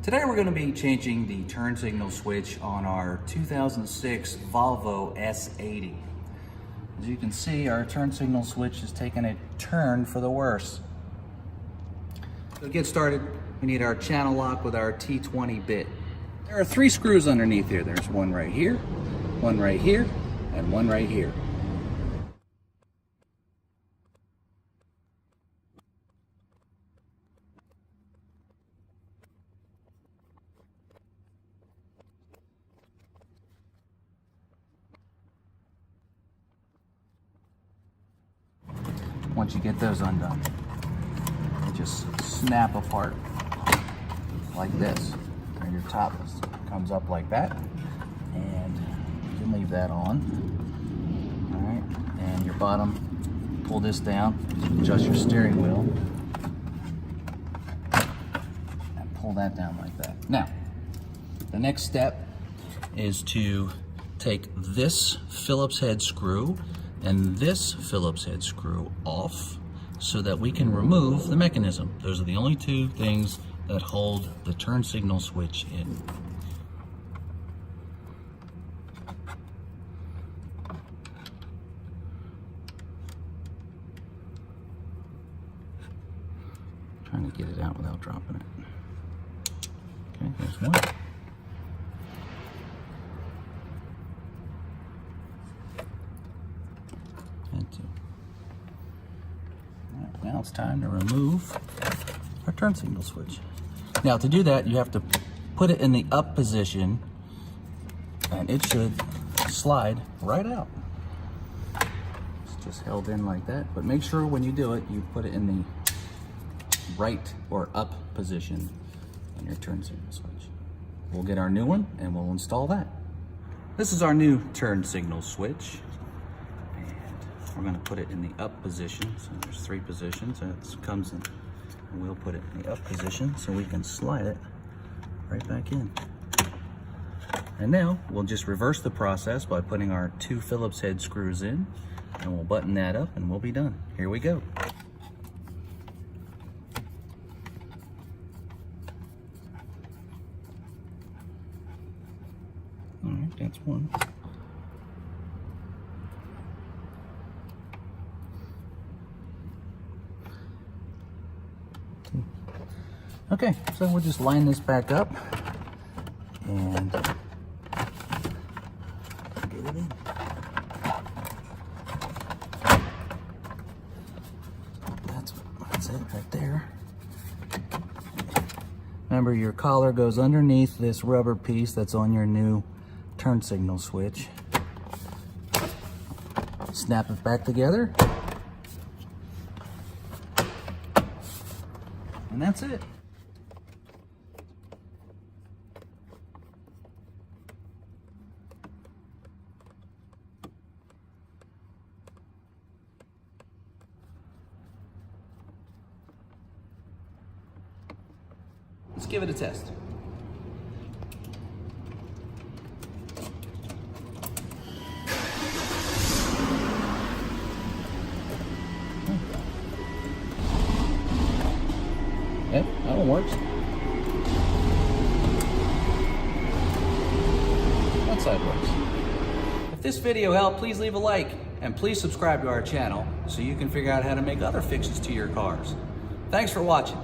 Today we're going to be changing the turn signal switch on our 2006 Volvo S80. As you can see, our turn signal switch is taking a turn for the worse. So to get started, we need our channel lock with our T20 bit. There are 3 screws underneath here. There's one right here, and one right here. Once you get those undone, they just snap apart like this. And your top comes up like that, and you can leave that on. All right, and your bottom, pull this down, adjust your steering wheel, and pull that down like that. Now, the next step is to take this Phillips head screw and this Phillips head screw off so that we can remove the mechanism. Those are the only 2 things that hold the turn signal switch in. Trying to get it out without dropping it. Okay, there's one. And 2. All right, now it's time to remove our turn signal switch. Now to do that, you have to put it in the up position, and it should slide right out. It's just held in like that, but make sure when you do it, you put it in the right or up position on your turn signal switch. We'll get our new one and we'll install that. This is our new turn signal switch. We're going to put it in the up position. So there's 3 positions. That comes in, and we'll put it in the up position so we can slide it right back in. And now we'll just reverse the process by putting our 2 Phillips head screws in, and we'll button that up and we'll be done. Here we go. All right, that's one. Okay, so we'll just line this back up and get it in. That's it right there. Remember, your collar goes underneath this rubber piece that's on your new turn signal switch. Snap it back together. And that's it. Let's give it a test. Yep, that one works. That side works. If this video helped, please leave a like and please subscribe to our channel so you can figure out how to make other fixes to your cars. Thanks for watching.